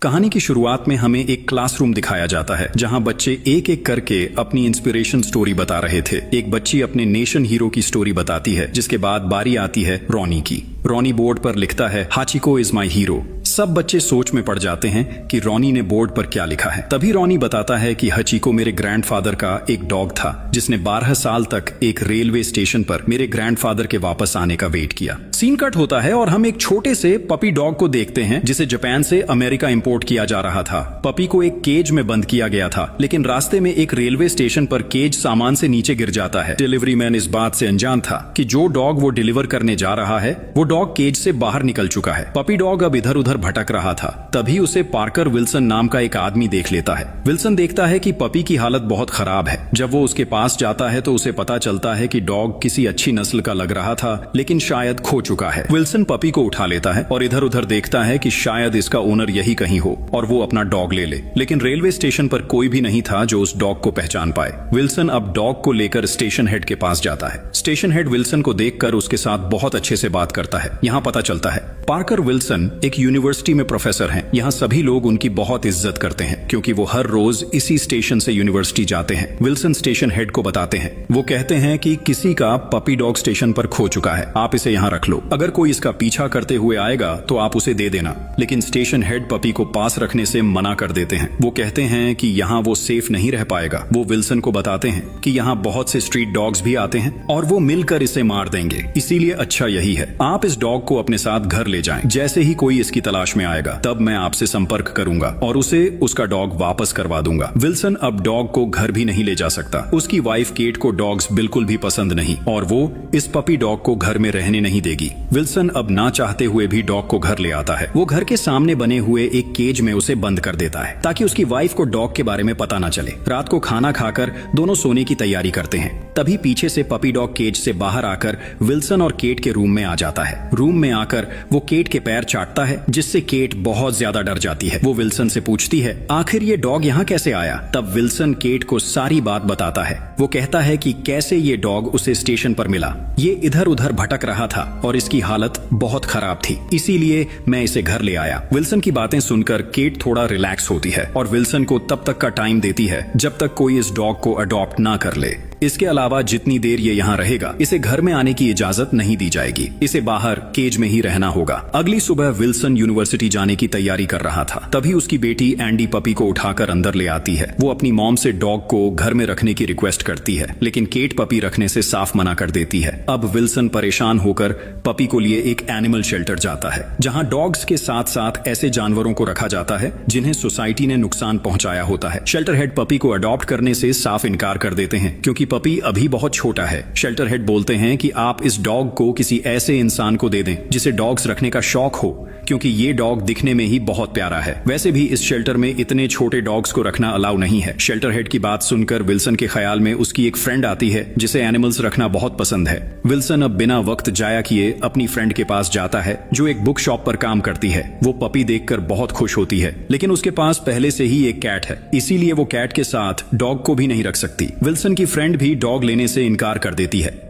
कहानी की शुरुआत में हमें एक क्लासरूम दिखाया जाता है जहां बच्चे एक एक करके अपनी इंस्पिरेशन स्टोरी बता रहे थे। एक बच्ची अपने नेशन हीरो की स्टोरी बताती है, जिसके बाद बारी आती है रॉनी की। रॉनी बोर्ड पर लिखता है, हाचिको इज माई हीरो। सब बच्चे सोच में पड़ जाते हैं कि रॉनी ने बोर्ड पर क्या लिखा है। तभी रॉनी बताता है कि हाचिको मेरे ग्रैंडफादर का एक डॉग था, जिसने 12 साल तक एक रेलवे स्टेशन पर मेरे ग्रैंडफादर के वापस आने का वेट किया। सीन कट होता है और हम एक छोटे से पपी डॉग को देखते हैं, जिसे जापान से अमेरिका इंपोर्ट किया जा रहा था। पपी को एक केज में बंद किया गया था, लेकिन रास्ते में एक रेलवे स्टेशन पर केज सामान से नीचे गिर जाता है। डिलीवरी मैन इस बात से अनजान था कि जो डॉग वो डिलीवर करने जा रहा है वो डॉग केज से बाहर निकल चुका है। पपी डॉग अब इधर उधर भटक रहा था। तभी उसे पार्कर विल्सन नाम का एक आदमी देख लेता है। विल्सन देखता है कि पपी की हालत बहुत खराब है। जब वो उसके पास जाता है तो उसे पता चलता है कि डॉग किसी अच्छी नस्ल का लग रहा था, लेकिन शायद खो चुका है। विल्सन पपी को उठा लेता है और इधर उधर देखता है कि शायद इसका ओनर यही कहीं हो और वो अपना डॉग ले ले। लेकिन रेलवे स्टेशन पर कोई भी नहीं था जो उस डॉग को पहचान पाए। विल्सन अब डॉग को लेकर स्टेशन हेड के पास जाता है। स्टेशन हेड विल्सन को देखकर उसके साथ बहुत अच्छे से बात करता है। यहाँ पता चलता है पार्कर विल्सन एक यूनिवर्सिटी में प्रोफेसर हैं। यहाँ सभी लोग उनकी बहुत इज्जत करते हैं क्योंकि वो हर रोज इसी स्टेशन से यूनिवर्सिटी जाते हैं। विल्सन स्टेशन हेड को बताते हैं। वो कहते हैं कि किसी का पपी डॉग स्टेशन पर खो चुका है, आप इसे यहाँ रख लो। अगर कोई इसका पीछा करते हुए आएगा तो आप उसे दे देना। लेकिन स्टेशन हेड पपी को पास रखने से मना कर देते हैं। वो कहते हैं कि यहाँ वो सेफ नहीं रह पाएगा। वो विल्सन को बताते हैं कि यहाँ बहुत से स्ट्रीट डॉग्स भी आते हैं और वो मिलकर इसे मार देंगे, इसीलिए अच्छा यही है आप इस डॉग को अपने साथ घर ले जाएं। जैसे ही कोई इसकी तलाश में आएगा तब मैं आपसे संपर्क करूंगा और उसे उसका डॉग वापस करवा दूंगा। विल्सन अब डॉग को घर भी नहीं ले जा सकता। उसकी वाइफ केट को डॉग्स बिल्कुल भी पसंद नहीं और वो इस पपी डॉग को घर में रहने नहीं देगी। विल्सन अब ना चाहते हुए भी डॉग को घर ले आता है। वो घर के सामने बने हुए एक केज में उसे बंद कर देता है ताकि उसकी वाइफ को डॉग के बारे में पता न चले। रात को खाना खाकर दोनों सोने की तैयारी करते हैं। तभी पीछे से पपी डॉग केज से बाहर आकर विल्सन और केट के रूम में आ जाता है। रूम में आकर वो केट के पैर चाटता है, जिससे केट बहुत ज्यादा डर जाती है। वो विल्सन से पूछती है, आखिर ये डॉग यहाँ कैसे आया? तब विल्सन केट को सारी बात बताता है। वो कहता है कि कैसे ये डॉग उसे स्टेशन पर मिला। ये इधर उधर भटक रहा था और इसकी हालत बहुत खराब थी, इसीलिए मैं इसे घर ले आया। विल्सन की बातें सुनकर केट थोड़ा रिलैक्स होती है और विल्सन को तब तक का टाइम देती है जब तक कोई इस डॉग को अडॉप्ट ना कर ले। इसके अलावा जितनी देर ये यहाँ रहेगा इसे घर में आने की इजाजत नहीं दी जाएगी। इसे बाहर केज में ही रहना होगा। अगली सुबह विल्सन यूनिवर्सिटी जाने की तैयारी कर रहा था। तभी उसकी बेटी एंडी पपी को उठाकर अंदर ले आती है। वो अपनी मॉम से डॉग को घर में रखने की रिक्वेस्ट करती है, लेकिन केट पपी रखने से साफ मना कर देती है। अब विल्सन परेशान होकर पपी को लिए एक एनिमल शेल्टर जाता है, जहाँ डॉग्स के साथ साथ ऐसे जानवरों को रखा जाता है जिन्हें सोसाइटी ने नुकसान पहुंचाया होता है। शेल्टर हेड पपी को अडॉप्ट करने से साफ इनकार कर देते हैं क्योंकि पपी अभी बहुत छोटा है। शेल्टर हेड बोलते हैं कि आप इस डॉग को किसी ऐसे इंसान को दे दें जिसे डॉग्स रखने का शौक हो, क्योंकि ये डॉग दिखने में ही बहुत प्यारा है। वैसे भी इस शेल्टर में इतने छोटे डॉग्स को रखना अलाउ नहीं है। शेल्टर हेड की बात सुनकर विल्सन के ख्याल में उसकी एक फ्रेंड आती है जिसे एनिमल्स रखना बहुत पसंद है। विल्सन अब बिना वक्त जाया किए अपनी फ्रेंड के पास जाता है जो एक बुक शॉप पर काम करती है। वो पपी देखकर बहुत खुश होती है, लेकिन उसके पास पहले से ही एक कैट है, इसीलिए वो कैट के साथ डॉग को भी नहीं रख सकती। विल्सन की फ्रेंड भी डॉग लेने से इनकार कर देती है।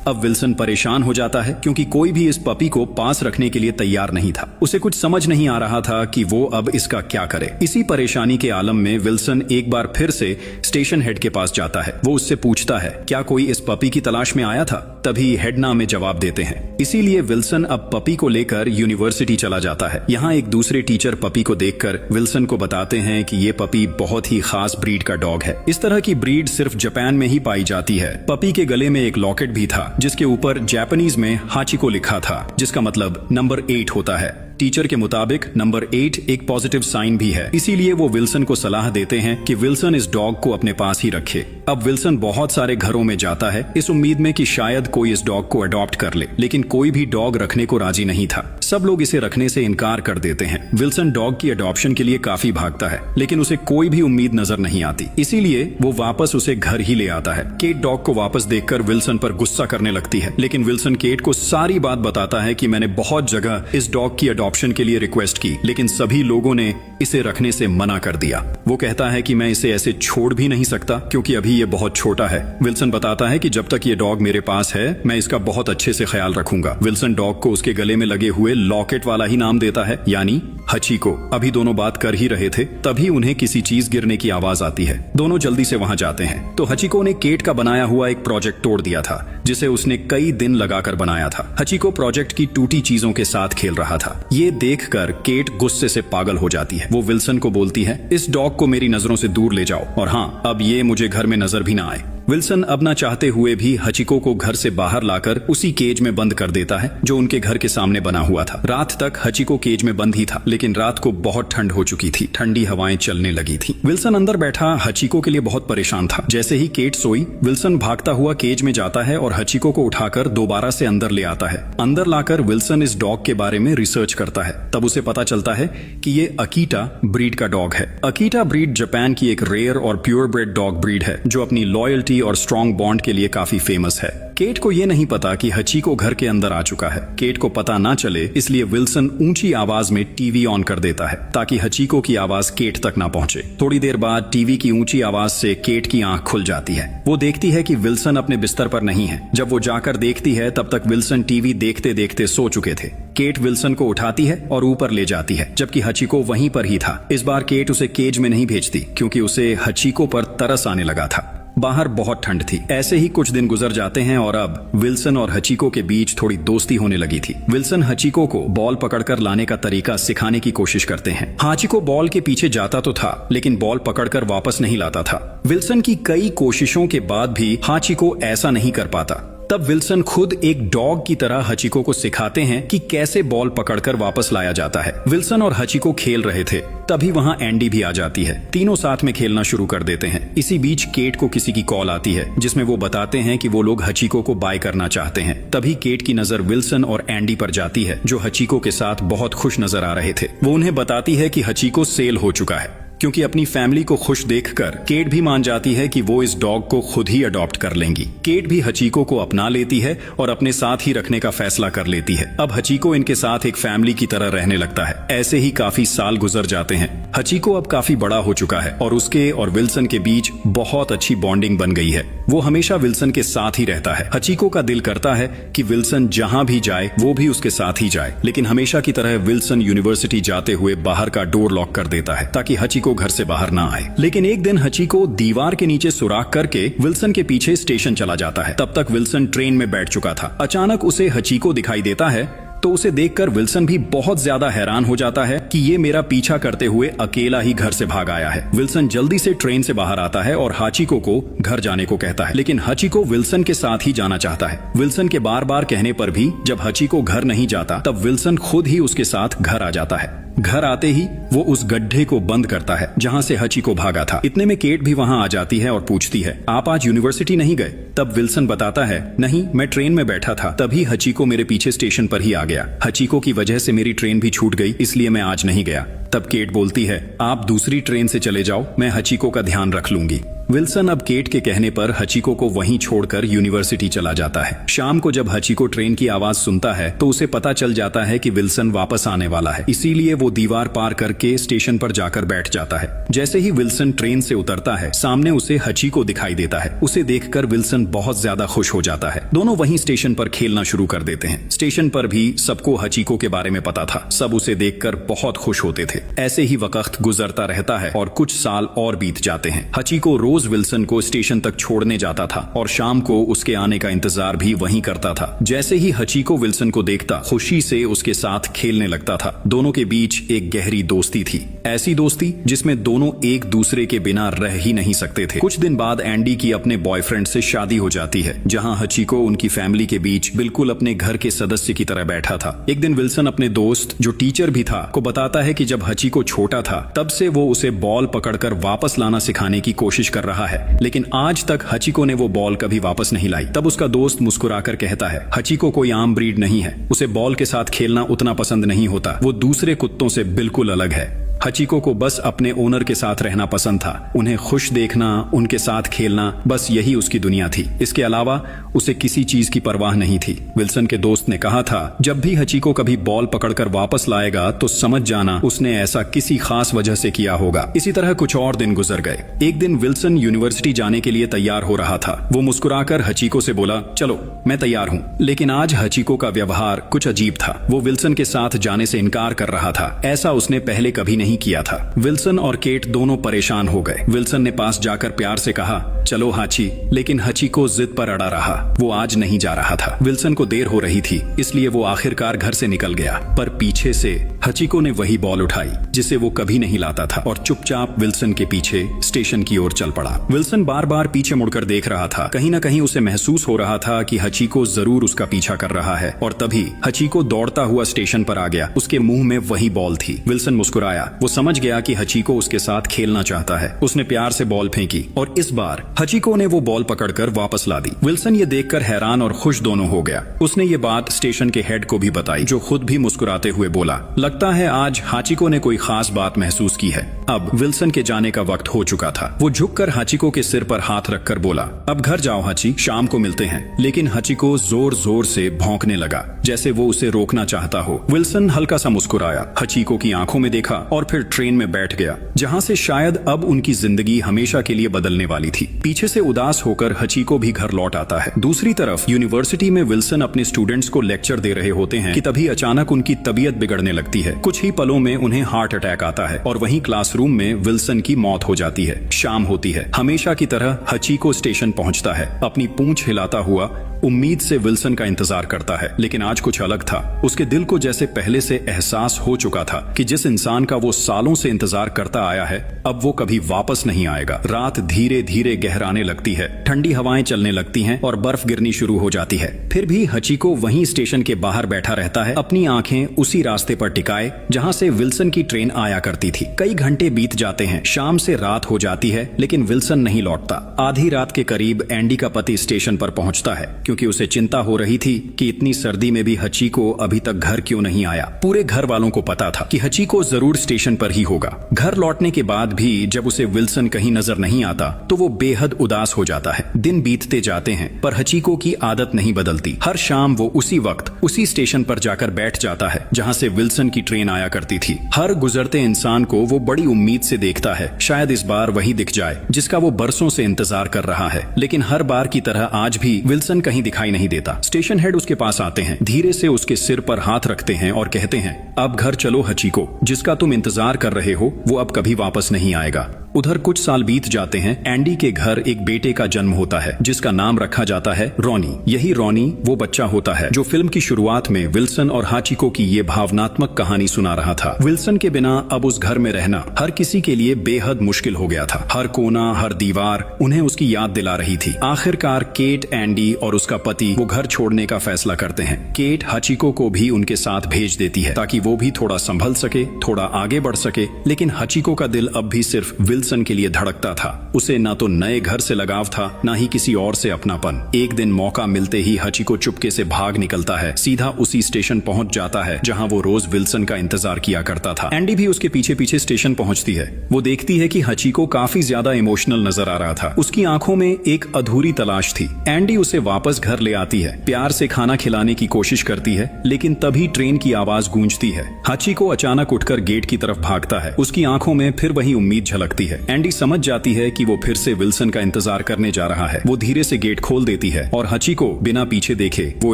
अब विल्सन परेशान हो जाता है क्योंकि कोई भी इस पपी को पास रखने के लिए तैयार नहीं था। उसे कुछ समझ नहीं आ रहा था कि वो अब इसका क्या करे। इसी परेशानी के आलम में विल्सन एक बार फिर से स्टेशन हेड के पास जाता है। वो उससे पूछता है, क्या कोई इस पपी की तलाश में आया था? तभी हेड ना में जवाब देते हैं। इसीलिए विल्सन अब पपी को लेकर यूनिवर्सिटी चला जाता है। यहाँ एक दूसरे टीचर पपी को देखकर विल्सन को बताते हैं कि ये पपी बहुत ही खास ब्रीड का डॉग है। इस तरह की ब्रीड सिर्फ जापान में ही पाई जाती है। पपी के गले में एक लॉकेट भी था जिसके ऊपर जापानीज में हाचिको लिखा था, जिसका मतलब नंबर 8 होता है। टीचर के मुताबिक नंबर 8 एक पॉजिटिव साइन भी है, इसीलिए वो विल्सन को सलाह देते हैं कि विल्सन इस डॉग को अपने पास ही रखे। अब विल्सन बहुत सारे घरों में जाता है इस उम्मीद में कि शायद कोई इस डॉग को अडॉप्ट कर ले, लेकिन कोई भी डॉग रखने को राजी नहीं था। सब लोग इसे रखने से इनकार कर देते हैं। विल्सन डॉग की अडॉप्शन के लिए काफी भागता है, लेकिन उसे कोई भी उम्मीद नजर नहीं आती, इसीलिए वो वापस उसे घर ही ले आता है। केट डॉग को वापस देखकर विल्सन पर गुस्सा करने लगती है, लेकिन विल्सन केट को सारी बात बताता है कि मैंने बहुत जगह इस डॉग की अडॉप्शन के लिए रिक्वेस्ट की, लेकिन सभी लोगों ने इसे रखने से मना कर दिया। वो कहता है कि मैं इसे ऐसे छोड़ भी नहीं सकता क्योंकि अभी ये बहुत छोटा है। विल्सन बताता है कि जब तक ये डॉग मेरे पास है मैं इसका बहुत अच्छे से ख्याल रखूंगा। विल्सन डॉग को उसके गले में लगे हुए लॉकेट वाला ही नाम देता है, यानी हचीको। अभी दोनों बात कर ही रहे थे, तभी उन्हें किसी चीज गिरने की आवाज आती है। दोनों जल्दी से वहां जाते हैं तो हचीको ने केट का बनाया हुआ एक प्रोजेक्ट तोड़ दिया था जिसे उसने कई दिन लगाकर बनाया था। हचीको प्रोजेक्ट की टूटी चीजों के साथ खेल रहा था। ये देखकर केट गुस्से से पागल हो जाती है। वो विल्सन को बोलती है, इस डॉग को मेरी नजरों से दूर ले जाओ, और हाँ, अब ये मुझे घर में नजर भी ना आए। विल्सन अब ना चाहते हुए भी हचीको को घर से बाहर लाकर उसी केज में बंद कर देता है जो उनके घर के सामने बना हुआ था। रात तक हचीको केज में बंद ही था, लेकिन रात को बहुत ठंड हो चुकी थी। ठंडी हवाएं चलने लगी थी। विल्सन अंदर बैठा हचीको के लिए बहुत परेशान था। जैसे ही केट सोई, विल्सन भागता हुआ केज में जाता है और हचीको को उठाकर दोबारा से अंदर ले आता है। अंदर लाकर विल्सन इस डॉग के बारे में रिसर्च करता है। तब उसे पता चलता है कि ये अकीटा ब्रीड का डॉग है। अकीटा ब्रीड जापान की एक रेयर और प्योर ब्रेड डॉग ब्रीड है जो अपनी लॉयल्टी और स्ट्रॉन्ग बॉन्ड के लिए काफी फेमस है। केट को यह नहीं पता कि हचीको घर के अंदर आ चुका है। केट को पता ना चले इसलिए विल्सन ऊंची आवाज में टीवी ऑन कर देता है ताकि हचीको की आवाज केट तक ना पहुंचे। थोड़ी देर बाद टीवी की ऊंची आवाज से केट की आंख खुल जाती है। वो देखती है कि विल्सन अपने बिस्तर पर नहीं है। जब वो जाकर देखती है तब तक विल्सन टीवी देखते देखते सो चुके थे। केट विल्सन को उठाती है और ऊपर ले जाती है, जबकि हचीको वहीं पर ही था। इस बार केट उसे केज में नहीं भेजती क्योंकि उसे हचीको पर तरस आने लगा था। बाहर बहुत ठंड थी। ऐसे ही कुछ दिन गुजर जाते हैं और अब विल्सन और हचीको के बीच थोड़ी दोस्ती होने लगी थी। विल्सन हचीको को बॉल पकड़कर लाने का तरीका सिखाने की कोशिश करते हैं। हचीको बॉल के पीछे जाता तो था, लेकिन बॉल पकड़कर वापस नहीं लाता था। विल्सन की कई कोशिशों के बाद भी हचीको ऐसा नहीं कर पाता। तब विल्सन खुद एक डॉग की तरह हचीको को सिखाते हैं कि कैसे बॉल पकड़कर वापस लाया जाता है। विल्सन और हचीको खेल रहे थे, तभी वहां एंडी भी आ जाती है। तीनों साथ में खेलना शुरू कर देते हैं। इसी बीच केट को किसी की कॉल आती है जिसमें वो बताते हैं कि वो लोग हचीको को बाय करना चाहते हैं। तभी केट की नजर विल्सन और एंडी पर जाती है जो हचीको के साथ बहुत खुश नजर आ रहे थे। वो उन्हें बताती है कि हचीको सेल हो चुका है। क्योंकि अपनी फैमिली को खुश देखकर केट भी मान जाती है कि वो इस डॉग को खुद ही अडॉप्ट कर लेंगी। केट भी हचीको को अपना लेती है और अपने साथ ही रखने का फैसला कर लेती है। अब हचीको इनके साथ एक फैमिली की तरह रहने लगता है। ऐसे ही काफी साल गुजर जाते हैं। हचीको अब काफी बड़ा हो चुका है और उसके और विल्सन के बीच बहुत अच्छी बॉन्डिंग बन गई है। वो हमेशा विल्सन के साथ ही रहता है। हचीको का दिल करता है कि विल्सन जहां भी जाए वो भी उसके साथ ही जाए, लेकिन हमेशा की तरह विल्सन यूनिवर्सिटी जाते हुए बाहर का डोर लॉक कर देता है ताकि हचीको घर से बाहर ना आए। लेकिन एक दिन हचीको दीवार के नीचे सुराख करके विल्सन के पीछे स्टेशन चला जाता है। तब तक विल्सन ट्रेन में बैठ चुका था। अचानक उसे हचीको दिखाई देता है तो उसे देखकर विल्सन भी बहुत ज्यादा हैरान हो जाता है कि ये मेरा पीछा करते हुए अकेला ही घर से भाग आया है। विल्सन जल्दी से ट्रेन से बाहर आता है और हचीको को घर जाने को कहता है, लेकिन हचीको विल्सन के साथ ही जाना चाहता है। विल्सन के बार बार कहने पर भी जब हचीको घर नहीं जाता तब विल्सन खुद ही उसके साथ घर आ जाता है। घर आते ही वो उस गड्ढे को बंद करता है जहां से हचीको भागा था। इतने में केट भी वहां आ जाती है और पूछती है, आप आज यूनिवर्सिटी नहीं गए? तब विल्सन बताता है, नहीं, मैं ट्रेन में बैठा था, तभी हचीको मेरे पीछे स्टेशन पर ही आ गया। हचीको की वजह से मेरी ट्रेन भी छूट गई, इसलिए मैं आज नहीं गया। तब केट बोलती है, आप दूसरी ट्रेन से चले जाओ, मैं हचीको का ध्यान रख लूंगी। विल्सन अब केट के कहने पर हचीको को वहीं छोड़कर यूनिवर्सिटी चला जाता है। शाम को जब हचीको ट्रेन की आवाज सुनता है तो उसे पता चल जाता है कि विल्सन वापस आने वाला है, इसीलिए वो दीवार पार करके स्टेशन पर जाकर बैठ जाता है। जैसे ही विल्सन ट्रेन से उतरता है, सामने उसे हचीको दिखाई देता है। उसे देखकर विल्सन बहुत ज्यादा खुश हो जाता है। दोनों वहीं स्टेशन पर खेलना शुरू कर देते हैं। स्टेशन पर भी सबको हचीको के बारे में पता था। सब उसे देखकर बहुत खुश होते थे। ऐसे ही वक्त गुजरता रहता है और कुछ साल और बीत जाते हैं। हचीको रोज विल्सन को स्टेशन तक छोड़ने जाता था और शाम को उसके आने का इंतजार भी वहीं करता था। जैसे ही हचीको विल्सन को देखता, खुशी से उसके साथ खेलने लगता था। दोनों के बीच एक गहरी दोस्ती थी, ऐसी दोस्ती जिसमें दोनों एक दूसरे के बिना रह ही नहीं सकते थे। कुछ दिन बाद एंडी की अपने बॉयफ्रेंड से शादी हो जाती है, जहां हचीको उनकी फैमिली के बीच बिल्कुल अपने घर के सदस्य की तरह बैठा था। एक दिन विल्सन अपने दोस्त, जो टीचर भी था, को बताता है कि जब हचीको छोटा था तब से वो उसे बॉल पकड़कर वापस लाना सिखाने की कोशिश कर रहा है, लेकिन आज तक हचीको ने वो बॉल कभी वापस नहीं लाई। तब उसका दोस्त मुस्कुराकर कहता है, हचीको कोई आम ब्रीड नहीं है, उसे बॉल के साथ खेलना उतना पसंद नहीं होता, वो दूसरे कुत्तों से बिल्कुल अलग है। हचिको को बस अपने ओनर के साथ रहना पसंद था। उन्हें खुश देखना, उनके साथ खेलना, बस यही उसकी दुनिया थी। इसके अलावा उसे किसी चीज की परवाह नहीं थी। विल्सन के दोस्त ने कहा था, जब भी हचिको कभी बॉल पकड़कर वापस लाएगा तो समझ जाना उसने ऐसा किसी खास वजह से किया होगा। इसी तरह कुछ और दिन गुजर गए। एक दिन विल्सन यूनिवर्सिटी जाने के लिए तैयार हो रहा था। वो मुस्कुराकर हचिको से बोला, चलो मैं तैयार हूँ। लेकिन आज हचिको का व्यवहार कुछ अजीब था। वो विल्सन के साथ जाने से इनकार कर रहा था। ऐसा उसने पहले कभी नहीं किया था। विल्सन और केट दोनों परेशान हो गए। विल्सन ने पास जाकर प्यार से कहा, चलो हाची, लेकिन हचिको जिद पर अड़ा रहा। वो आज नहीं जा रहा था। विल्सन को देर हो रही थी, इसलिए वो आखिरकार घर से निकल गया। पर पीछे से हचिको ने वही बॉल उठाई जिसे वो कभी नहीं लाता था और चुपचाप विल्सन के पीछे स्टेशन की ओर चल पड़ा। विल्सन बार बार पीछे मुड़कर देख रहा था। कहीं न कहीं उसे महसूस हो रहा था कि हचिको जरूर उसका पीछा कर रहा है। और तभी हचिको दौड़ता हुआ स्टेशन पर आ गया। उसके मुंह में वही बॉल थी। विल्सन मुस्कुराया। वो समझ गया कि हचिको उसके साथ खेलना चाहता है। उसने प्यार से बॉल फेंकी और इस बार हचिको ने वो बॉल पकड़कर वापस ला दी। विल्सन ये देखकर हैरान और खुश दोनों हो गया। उसने ये बात स्टेशन के हेड को भी बताई, जो खुद भी मुस्कुराते हुए बोला, लगता है आज हाचिको ने कोई खास बात महसूस की है। अब विल्सन के जाने का वक्त हो चुका था। वो झुककर हाचिको के सिर पर हाथ रखकर बोला, अब घर जाओ हाची, शाम को मिलते हैं। लेकिन हाचिको जोर जोर से भौंकने लगा, जैसे वो उसे रोकना चाहता हो। विल्सन हल्का सा मुस्कुराया, हाचिको की आंखों में देखा और फिर ट्रेन में बैठ गया, जहां से शायद अब उनकी जिंदगी हमेशा के लिए बदलने वाली थी। पीछे से उदास होकर हचिको भी घर लौट आता है। दूसरी तरफ यूनिवर्सिटी में विल्सन अपने स्टूडेंट्स को लेक्चर दे रहे होते हैं कि तभी अचानक उनकी तबीयत बिगड़ने लगती है। कुछ ही पलों में उन्हें हार्ट अटैक आता है और वहीं क्लासरूम में विल्सन की मौत हो जाती है। शाम होती है। हमेशा की तरह हचिको स्टेशन पहुंचता है, अपनी पूंछ हिलाता हुआ उम्मीद से विल्सन का इंतजार करता है। लेकिन आज कुछ अलग था। उसके दिल को जैसे पहले से एहसास हो चुका था कि जिस इंसान का वो सालों से इंतजार करता आया है, अब वो कभी वापस नहीं आएगा। रात धीरे धीरे गहराने लगती है। ठंडी हवाएं चलने लगती हैं और बर्फ गिरनी शुरू हो जाती है। फिर भी हचिको वहीं स्टेशन के बाहर बैठा रहता है, अपनी आंखें उसी रास्ते पर टिकाए जहां से विल्सन की ट्रेन आया करती थी। कई घंटे बीत जाते हैं। शाम से रात हो जाती है, लेकिन विल्सन नहीं लौटता। आधी रात के करीब एंडी का पति स्टेशन पर पहुंचता है, क्योंकि उसे चिंता हो रही थी कि इतनी सर्दी में भी हचिको अभी तक घर क्यों नहीं आया। पूरे घर वालों को पता था कि हचिको जरूर स्टेशन पर ही होगा। घर लौटने के बाद भी जब उसे विल्सन कहीं नजर नहीं आता तो वो बेहद उदास हो जाता है। दिन बीतते जाते हैं, पर हचिको की आदत नहीं बदलती। हर शाम वो उसी वक्त उसी स्टेशन पर जाकर बैठ जाता है जहां से विल्सन की ट्रेन आया करती थी। हर गुजरते इंसान को वो बड़ी उम्मीद से देखता है, शायद इस बार वही दिख जाए जिसका वो बरसों से इंतजार कर रहा है। लेकिन हर बार की तरह आज भी विल्सन कहीं दिखाई नहीं देता। स्टेशन हेड उसके पास आते हैं, धीरे से उसके सिर पर हाथ रखते हैं और कहते हैं, अब घर चलो हचिको, जिसका तुम इंतजार कर रहे हो वो अब कभी वापस नहीं आएगा। उधर कुछ साल बीत जाते हैं। एंडी के घर एक बेटे का जन्म होता है जिसका नाम रखा जाता है रॉनी। यही रॉनी वो बच्चा होता है जो फिल्म की शुरुआत में विल्सन और हाचिको की ये भावनात्मक कहानी सुना रहा था। विल्सन के बिना अब उस घर में रहना हर किसी के लिए बेहद मुश्किल हो गया था। हर कोना, हर दीवार उन्हें उसकी याद दिला रही थी। आखिरकार केट, एंडी और उसका पति वो घर छोड़ने का फैसला करते हैं। केट हाचिको को भी उनके साथ भेज देती है ताकि वो भी थोड़ा संभल सके, थोड़ा आगे बढ़ सके। लेकिन हाचिको का दिल अब भी सिर्फ विल्सन के लिए धड़कता था। उसे ना तो नए घर से लगाव था, ना ही किसी और से अपनापन। एक दिन मौका मिलते ही हचिको चुपके से भाग निकलता है, सीधा उसी स्टेशन पहुंच जाता है जहां वो रोज विल्सन का इंतजार किया करता था। एंडी भी उसके पीछे पीछे स्टेशन पहुंचती है। वो देखती है कि हचिको काफी ज्यादा इमोशनल नजर आ रहा था। उसकी आंखों में एक अधूरी तलाश थी। एंडी उसे वापस घर ले आती है, प्यार से खाना खिलाने की कोशिश करती है, लेकिन तभी ट्रेन की आवाज गूंजती है। हचिको अचानक उठकर गेट की तरफ भागता है। उसकी आंखों में फिर वही उम्मीद झलकती है। एंडी समझ जाती है कि वो फिर से विल्सन का इंतजार करने जा रहा है। वो धीरे से गेट खोल देती है और हचिको बिना पीछे देखे वो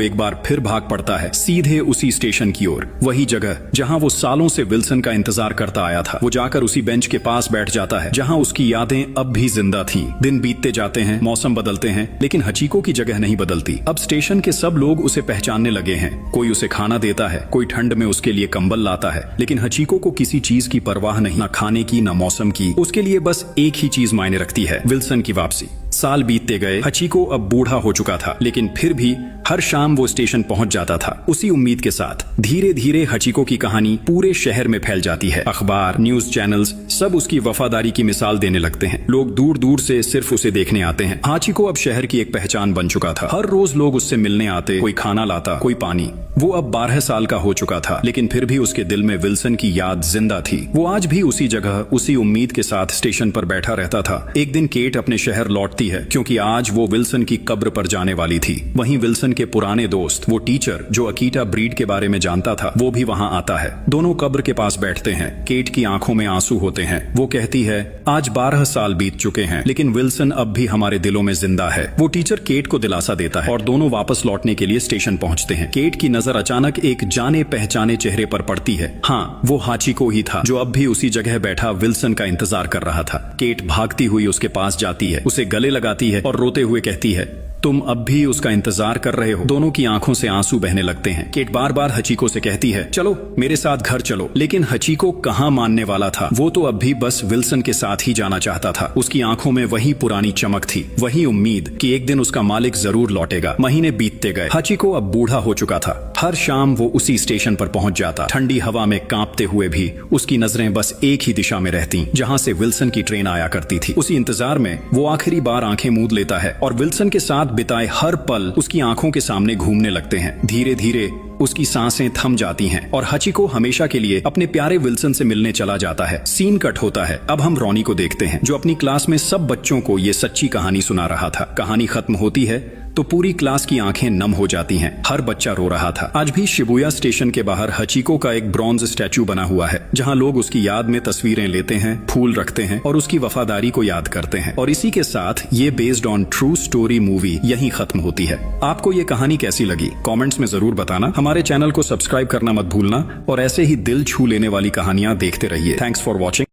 एक बार फिर भाग पड़ता है, सीधे उसी स्टेशन की ओर, वही जगह जहां वो सालों से विल्सन का इंतजार करता आया था। वो जाकर उसी बेंच के पास बैठ जाता है जहां उसकी यादें अब भी जिंदा थीं। दिन बीतते जाते हैं, मौसम बदलते हैं, लेकिन हचिको की जगह नहीं बदलती। अब स्टेशन के सब लोग उसे पहचानने लगे हैं। कोई उसे खाना देता है, कोई ठंड में उसके लिए कंबल लाता है, लेकिन हचिको को किसी चीज की परवाह नहीं, ना खाने की, ना मौसम की। उसके लिए बस एक ही चीज मायने रखती है, विल्सन की वापसी। साल बीतते गए। हचिको अब बूढ़ा हो चुका था, लेकिन फिर भी हर शाम वो स्टेशन पहुंच जाता था उसी उम्मीद के साथ। धीरे धीरे हचिको की कहानी पूरे शहर में फैल जाती है। अखबार, न्यूज चैनल्स सब उसकी वफादारी की मिसाल देने लगते हैं। लोग दूर दूर से सिर्फ उसे देखने आते हैं। हचिको अब शहर की एक पहचान बन चुका था। हर रोज लोग उससे मिलने आते, कोई खाना लाता, कोई पानी। वो अब 12 साल का हो चुका था, लेकिन फिर भी उसके दिल में विल्सन की याद जिंदा थी। वो आज भी उसी जगह, उसी उम्मीद के साथ स्टेशन पर बैठा रहता था। एक दिन केट अपने शहर लौटती है, क्योंकि आज वो विल्सन की कब्र पर जाने वाली थी। वहीं विल्सन के पुराने दोस्त, वो टीचर जो अकीटा ब्रीड के बारे में जानता था, वो भी वहां आता है। दोनों कब्र के पास बैठते हैं। केट की आंखों में आंसू होते हैं। वो कहती है, आज 12 साल बीत चुके हैं, लेकिन विल्सन अब भी हमारे दिलों में जिंदा है। वो टीचर केट को दिलासा देता है और दोनों वापस लौटने के लिए स्टेशन पहुंचते हैं। केट की नजर अचानक एक जाने पहचाने चेहरे पर पड़ती है। हाँ, वो हाचिको ही था, जो अब भी उसी जगह बैठा विल्सन का इंतजार कर रहा था। केट भागती हुई उसके पास जाती है, उसे गले लगाती है और रोते हुए कहती है, तुम अब भी उसका इंतजार कर रहे हो। दोनों की आंखों से आंसू बहने लगते हैं। केट बार बार हचिको से कहती है, चलो मेरे साथ घर चलो। लेकिन हचिको कहाँ मानने वाला था। वो तो अब भी बस विल्सन के साथ ही जाना चाहता था। उसकी आंखों में वही पुरानी चमक थी, वही उम्मीद कि एक दिन उसका मालिक जरूर लौटेगा। महीने बीतते गए। हचिको अब बूढ़ा हो चुका था। हर शाम वो उसी स्टेशन पर पहुंच जाता। ठंडी हवा में कांपते हुए भी उसकी नजरें बस एक ही दिशा में रहती, जहां से विल्सन की ट्रेन आया करती थी। उसी इंतजार में वो आखिरी बार आंखें मूंद लेता है और विल्सन के साथ बिताए हर पल उसकी आंखों के सामने घूमने लगते हैं। धीरे धीरे उसकी सांसें थम जाती हैं और हचिको हमेशा के लिए अपने प्यारे विल्सन से मिलने चला जाता है। सीन कट होता है। अब हम रॉनी को देखते हैं, जो अपनी क्लास में सब बच्चों को ये सच्ची कहानी सुना रहा था। कहानी खत्म होती है तो पूरी क्लास की आंखें नम हो जाती हैं। हर बच्चा रो रहा था। आज भी शिबुया स्टेशन के बाहर हचिको का एक ब्रॉन्ज स्टैचू बना हुआ है, जहां लोग उसकी याद में तस्वीरें लेते हैं, फूल रखते हैं और उसकी वफादारी को याद करते हैं। और इसी के साथ ये based on true story movie यहीं खत्म होती है। आपको ये कहानी कैसी लगी, कमेंट्स में जरूर बताना। हमारे चैनल को सब्सक्राइब करना मत भूलना और ऐसे ही दिल छू लेने वाली कहानियां देखते रहिए। Thanks for watching.